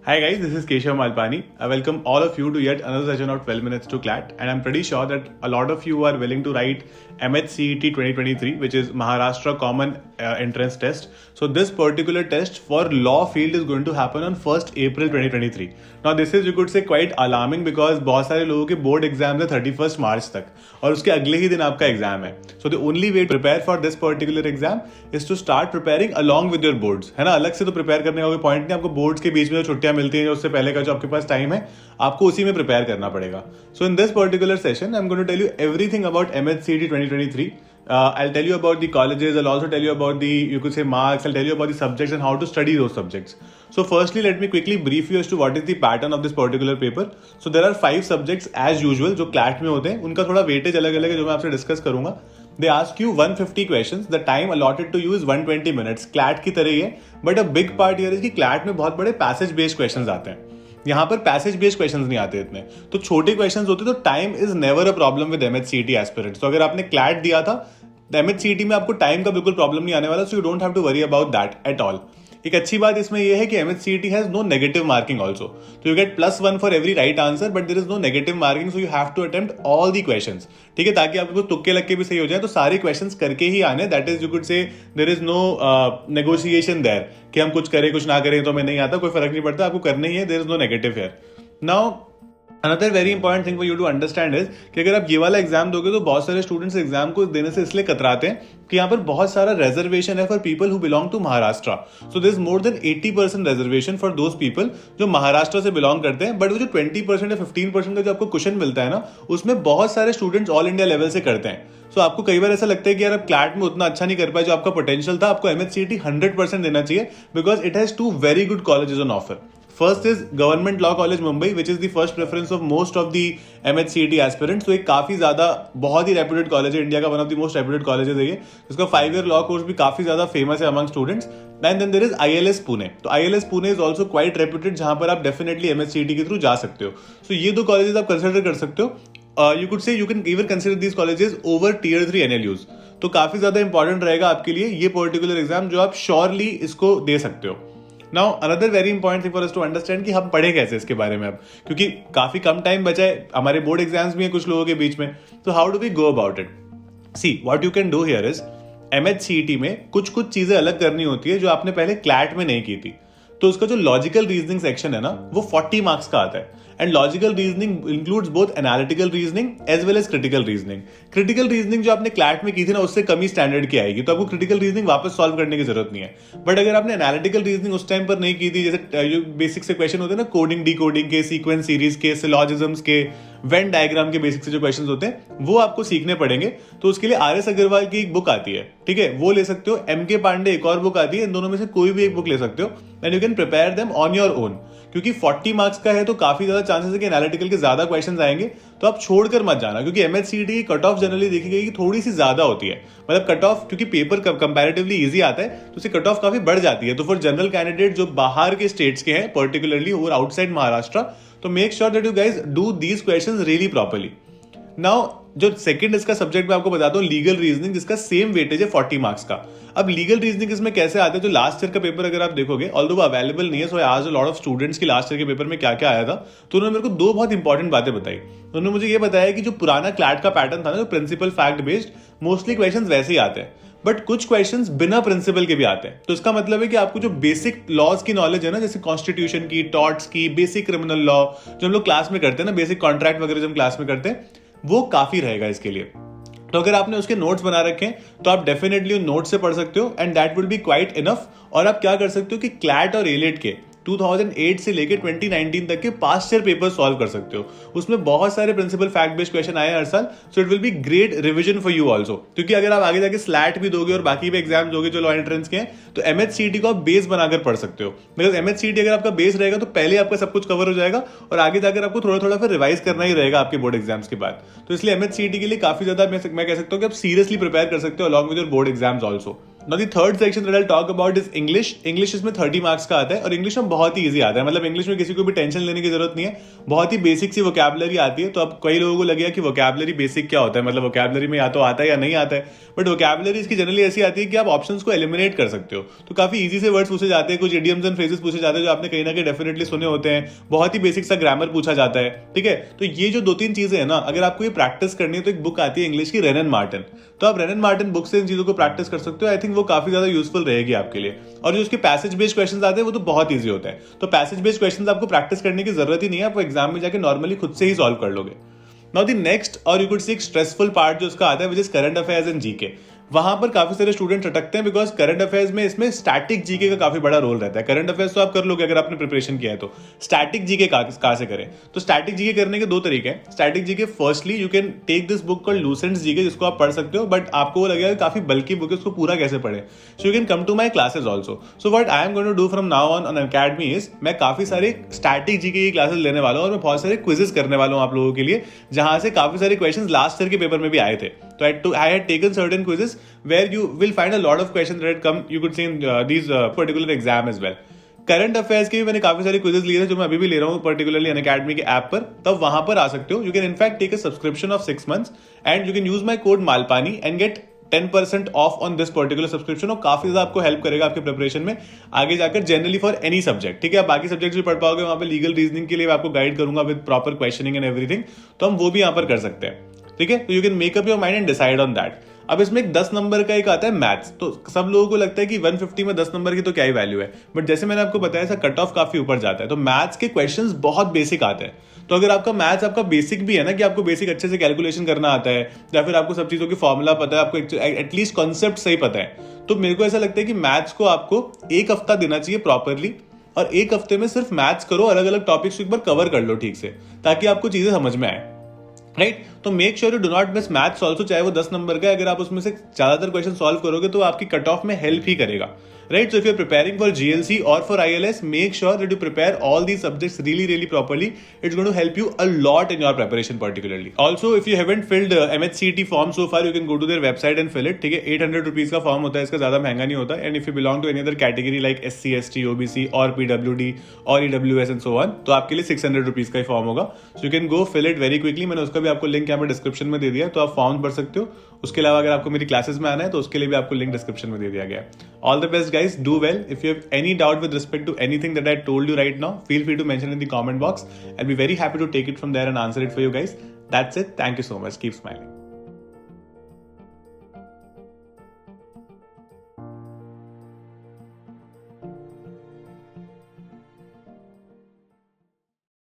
Hi guys, this is Keshav Malpani. I welcome all of you to yet another session of 12 minutes to CLAT, and I'm pretty sure that a lot of you are willing to write MHCET 2023, which is Maharashtra Common Entrance Test. So this particular test for law field is going to happen on 1st April 2023. Now this is, you could say, quite alarming because बहुत सारे लोगों के board exam है 31st मार्च तक और उसके अगले ही दिन आपका एग्जाम है. So the only way to prepare for this particular exam is to start preparing along with your boards. है ना, अलग से तो प्रिपेयर करने का कोई पॉइंट नहीं. आपको बोर्ड्स के बीच में जो छुट्टियां मिलती हैं, उससे पहले का जो आपके पास टाइम है, आपको उसी में प्रिपेयर करना पड़ेगा. So in this particular session I am going to tell you everything about MHCET 2023. I'll tell you about the colleges. I'll also tell you about the, you could say, marks. I'll tell you about the subjects and how to study those subjects. So firstly, let me quickly brief you as to what is the pattern of this particular paper. So there are 5 subjects as usual जो CLAT में होते हैं. उनका थोड़ा weightage अलग अलग है जो मैं आपसे डिस्कस करूंगा. They ask you 150 questions. The time allotted to you is 120 minutes. CLAT की तरह ही है. But a big part here is कि CLAT में बहुत बड़े पैसेज बेस्ड क्वेश्चंस आते हैं. यहाँ पर पैसेज बेस्ड क्वेश्चंस नहीं आते इतने, तो छोटे क्वेश्चंस होते, तो time is never a problem with MHCET aspirants. तो अगर आपने क्लैट दिया था तो MHCET में आपको टाइम का बिल्कुल प्रॉब्लम नहीं आने वाला. So you don't have to worry about that at all. एक अच्छी बात इसमें यह है कि MHCET has no negative marking also. तो you get +1 for every right answer, but there is no negative marking. So you have to attempt all the questions. ठीक है, ताकि आपको तुक्के लग के भी सही हो जाए. तो सारे क्वेश्चंस करके ही आने. That is, you could say, there is no negotiation there कि हम कुछ करें कुछ ना करें तो हमें नहीं आता, कोई फर्क नहीं पड़ता, आपको करने ही है. There is no negative here. Now another very important thing for you to understand is कि अगर आप ये वाला एग्जाम दोगे तो बहुत सारे स्टूडेंट्स एग्जाम को देने से इसलिए कतराते हैं कि यहाँ पर बहुत सारा रिजर्वेशन है for people who belong to Maharashtra. So this more than 80% reservation for those people जो महाराष्ट्र से बिलोंग करते हैं. बट वो जो 20% या 15% का जो आपको क्वेश्चन मिलता है ना, उसमें बहुत सारे स्टूडेंट्स ऑल इंडिया लेवल से करते हैं. सो आपको कई बार ऐसा लगता है कि यार आप क्लैट में उतना अच्छा नहीं कर पाए जो आपका पोटेंशियल था. आपको MHCET 100% देना चाहिए because it has 2 very good colleges on offer. First is Government Law College Mumbai, which is the first preference of most of the MHCET aspirants. तो एक काफी ज्यादा बहुत ही रेप्यूटेड कॉलेज है, इंडिया का one of the most reputed colleges है ये. इसका 5-year लॉ कोर्स भी काफी ज्यादा फेमस है among students. And then there is ILS Pune. तो ILS Pune is also quite reputed, जहां पर आप डेफिनेटली MHCET के थ्रू जा सकते हो. सो ये 2 कॉलेजेस आप कंसिडर कर सकते हो. You could say you can even consider these colleges over tier 3 NLUs. तो काफी ज्यादा इंपॉर्टेंट रहेगा आपके लिए ये पर्टिकुलर एग्जाम, जो आप श्योरली इसको दे सकते हो. Now another very important thing for us to understand कि हम पढ़े कैसे इसके बारे में अब, क्योंकि काफी कम टाइम बचा है, हमारे बोर्ड एग्जाम्स भी हैं कुछ लोगों के बीच में. तो how do we go about it? See what you can do here is, MHCET में कुछ चीजें अलग करनी होती है जो आपने पहले क्लैट में नहीं की थी. तो उसका जो लॉजिकल रीजनिंग सेक्शन है ना, वो 40 मार्क्स का आता है. And logical reasoning includes both analytical reasoning as well as critical reasoning. Critical reasoning जो आपने क्लैट में की थी ना, उससे कम ही स्टैंडर्ड की आएगी, तो आपको क्रिटिकल रीजनिंग वापस सॉल्व करने की जरूरत नहीं है. बट अगर आपने एनालिटिकल रीजनिंग उस टाइम पर नहीं की थी, जैसे बेसिक से क्वेश्चन होते हैं ना, कोडिंग डिकोडिंग के, सीक्वेंस सीरीज के, सिलॉजिज्म्स के, वेन डायग्राम के बेसिक से जो क्वेश्चंस होते हैं, वो आपको सीखने पड़ेंगे. तो उसके लिए RS अग्रवाल की एक बुक आती है, ठीक है, वो ले सकते हो. MK पांडे एक और बुक आती है. इन दोनों में से कोई भी एक बुक ले सकते हो and you can prepare them on your own. क्योंकि 40 मार्क्स का है तो काफी ज्यादा चांसेस है कि एनालिटिकल के ज्यादा क्वेश्चंस आएंगे. तो आप छोड़कर मत जाना, क्योंकि MHCET की कट ऑफ जनरली देखी गई कि थोड़ी सी ज्यादा होती है. मतलब कट ऑफ, क्योंकि पेपर कंपैरेटिवली इजी आता है, तो उससे कट ऑफ काफी बढ़ जाती है. तो फॉर जनरल कैंडिडेट जो बाहर के स्टेट्स के हैं पर्टिकुलरली और आउटसाइड महाराष्ट्र, तो make sure that you guys do these questions really properly. Now जो सेकंड इसका सब्जेक्ट मैं आपको बताता हूँ, लीगल रीजनिंग, जिसका सेम वेटेज है 40 मार्क्स का. अब लीगल रीजनिंग इसमें कैसे आते हैं, जो लास्ट ईयर का पेपर अगर आप देखोगे, ऑल्दो वो अवेलेबल नहीं है, so I asked a lot of students की लास्ट ईयर के पेपर में क्या क्या आया था. तो उन्होंने मेरे को 2 बहुत इंपॉर्टेंट बातें बताई. उन्होंने मुझे ये बताया कि जो पुराना क्लैट का पैटर्न था ना, जो principle fact based, mostly questions वैसे ही आते हैं, बट कुछ क्वेश्चंस बिना प्रिंसिपल के भी आते हैं. तो इसका मतलब है कि आपको जो बेसिक लॉज की नॉलेज है ना, जैसे कॉन्स्टिट्यूशन की, टॉर्ट्स की, बेसिक क्रिमिनल लॉ जो हम लोग क्लास में करते हैं ना, बेसिक कॉन्ट्रैक्ट वगैरह जो हम क्लास में करते हैं, वो काफी रहेगा इसके लिए. तो अगर आपने उसके नोट्स बना रखे हैं तो आप डेफिनेटली उन नोट्स से पढ़ सकते हो and that will be quite enough. और आप क्या कर सकते हो कि क्लैट और एलेट के 2008 से लेके 2019 तक के पास्ट ईयर पेपर सॉल्व कर सकते हो. उसमें बहुत सारे प्रिंसिपल फैक्ट बेस्ड क्वेश्चन आए हैं हर साल. So it will be great revision for you also, क्योंकि अगर आप आगे जाके स्लैट भी दोगे और बाकी भी एग्जाम दोगे जो लॉ एंट्रेंस के हैं, तो MHCET को आप बेस बनाकर पढ़ सकते हो. बिकॉज MHCET अगर आपका बेस रहेगा तो पहले आपका सब कुछ कवर हो जाएगा और आगे जाकर आपको थोड़ा थोड़ा फिर रिवाइज करना ही रहेगा आपके बोर्ड एग्जाम्स के बाद. तो इसलिए MHCET के लिए काफी ज्यादा मैं कह सकता हूँ कि आप सीरियसली प्रिपेयर कर सकते हो along with your board exams also. Now the third section that I'll talk about is English. English इसमें 30 मार्क्स का आता है और इंग्लिश में बहुत ही ईजी आता है. मतलब इंग्लिश में किसी को भी टेंशन लेने की जरूरत नहीं है. बहुत ही बेसिक सी वोकैबुलरी आती है. तो अब कई लोगों को लगेगा कि वोकैबुलरी बेसिक क्या होता है, मतलब वोकैबुलरी में या तो आता है या नहीं आता है. बट वोकैबुलरी इसकी जनरली ऐसी आती है कि आप ऑप्शंस को एलिमिनेट कर सकते हो. तो काफी ईजी से वर्ड्स पूछे जाते हैं, कुछ इडियम्स एंड फ्रेजेस पूछे जाते हैं जो आपने कहीं ना कहीं डेफिनेटली सुने होते हैं. बहुत ही बेसिक सा ग्रामर पूछा जाता है. ठीक है, तो ये जो 2-3 चीजें हैं ना, अगर आपको ये प्रैक्टिस करनी है तो एक बुक आती है इंग्लिश की, रेनन मार्टिन. तो आप रेनन मार्टिन बुक से इन चीजों को प्रैक्टिस कर सकते हो. आई थिंक वो काफी ज्यादा यूजफुल रहेगी आपके लिए. और जो उसके पैसेज बेस्ड क्वेश्चंस आते हैं वो तो बहुत ईजी होता है. तो पैसेज बेस्ड क्वेश्चंस आपको प्रैक्टिस करने की जरूरत ही नहीं है, आप एग्जाम में जाके नॉर्मली खुद से ही सॉल्व कर लोगे. नाउ द नेक्स्ट और यू कुड सी एक स्ट्रेसफुल पार्ट जो उसका आता है, which is current affairs and GK. वहां पर काफी सारे स्टूडेंट अटकते हैं बिकॉज करंट अफेयर्स में इसमें स्टैटिक जीके का काफी बड़ा रोल रहता है. करंट अफेयर्स तो आप कर लोगे अगर आपने प्रिपरेशन किया है तो. स्टैटिक जीके कहां से करें? तो स्टैटिक जीके करने के 2 तरीके हैं. Static GK, firstly you can take this book called Lucent's GK, जिसको आप पढ़ सकते हो. बट आपको वो लगेगा काफी बल्कि बुक है, उसको पूरा कैसे पढ़े. So you can come to my classes also. So what I am going to do from now on academy is, मैं काफी सारे स्टैटिक जीके की क्लासेस लेने वाला हूं और मैं बहुत सारे क्विजेस करने वाला हूं आप लोगों के लिए, जहां से काफी सारे क्वेश्चन लास्ट ईयर के पेपर में भी आए थे. तो I had taken certain quizzes where you will find a lot of questions that come, you could see in these particular exam as well. Current affairs के भी मैंने काफी सारे क्विजेस लिए थे जो मैं अभी भी ले रहा हूँ पर्टिकुलरली अनअकैडमी के ऐप पर. तब वहां पर आ सकते हो. You can in fact take a subscription of 6 months and you can use my code Malpani and get 10% off on this particular subscription. और काफी ज्यादा आपको हेल्प करेगा आपके प्रिपरेशन में आगे जाकर, जनरली फॉर एनी सब्जेक्ट. ठीक है, आप बाकी सब्जेक्ट भी पढ़ पाओगे. वहां पे लीगल रीजनिंग के लिए आपको गाइड करूंगा with proper questioning and everything. तो हम वो भी यहाँ पर कर सकते हैं. ठीक है, तो you can make up your mind and decide on that. अब इसमें एक 10 नंबर का एक आता है मैथ्स. तो सब लोगों को लगता है कि 150 में 10 नंबर की तो क्या ही वैल्यू है, बट जैसे मैंने आपको बताया था कट ऑफ काफी ऊपर जाता है. तो मैथ्स के क्वेश्चंस बहुत बेसिक आते हैं. तो अगर आपका मैथ्स आपका बेसिक भी है ना, कि आपको बेसिक अच्छे से कैलकुलेशन करना आता है, या फिर आपको सब चीजों की फॉर्मूला पता है, आपको एटलीस्ट कॉन्सेप्ट सही पता है, तो मेरे को ऐसा लगता है कि मैथ्स को आपको 1 हफ्ता देना चाहिए प्रॉपरली. और 1 हफ्ते में सिर्फ मैथ्स करो, अलग अलग टॉपिक्स को एक बार कवर कर लो ठीक से, ताकि आपको चीजें समझ में आए. राइट, तो make sure you do not miss maths also, चाहे वो 10 नंबर का. अगर आप उसमें से ज्यादातर क्वेश्चन सॉल्व करोगे तो आपकी कट ऑफ में हेल्प ही करेगा. Right, so if you are preparing for GLC और for ILS, make sure that you prepare all these subjects really properly. It's going to help you a lot in your preparation particularly. Also, if you haven't filled MHCET form so far, you can go to their website and fill it. ठीक है, 800 rupees का form होता है, इसका ज्यादा महंगा नहीं होता. And if you belong to any other category like SC, ST, OBC और PWD और EWS एंड सो ऑन, तो आपके लिए 600 रुपीज का ही फॉर्म होगा. So you can go fill it very quickly. मैंने उसका भी आपको लिंक यहाँ पर डिस्क्रिप्शन में दे दिया, तो आप फॉर्म भर सकते हो. उसके अलावा अगर आपको मेरी क्लासेस में आना है तो उसके लिए भी आपको लिंक डिस्क्रिप्शन में दे दिया गया है. All the best guys, do well. If you have any doubt with respect to anything that I told you right now, feel free to mention in the comment box. I'll be very happy to take it from there and answer it for you guys. That's it. Thank you so much. Keep smiling.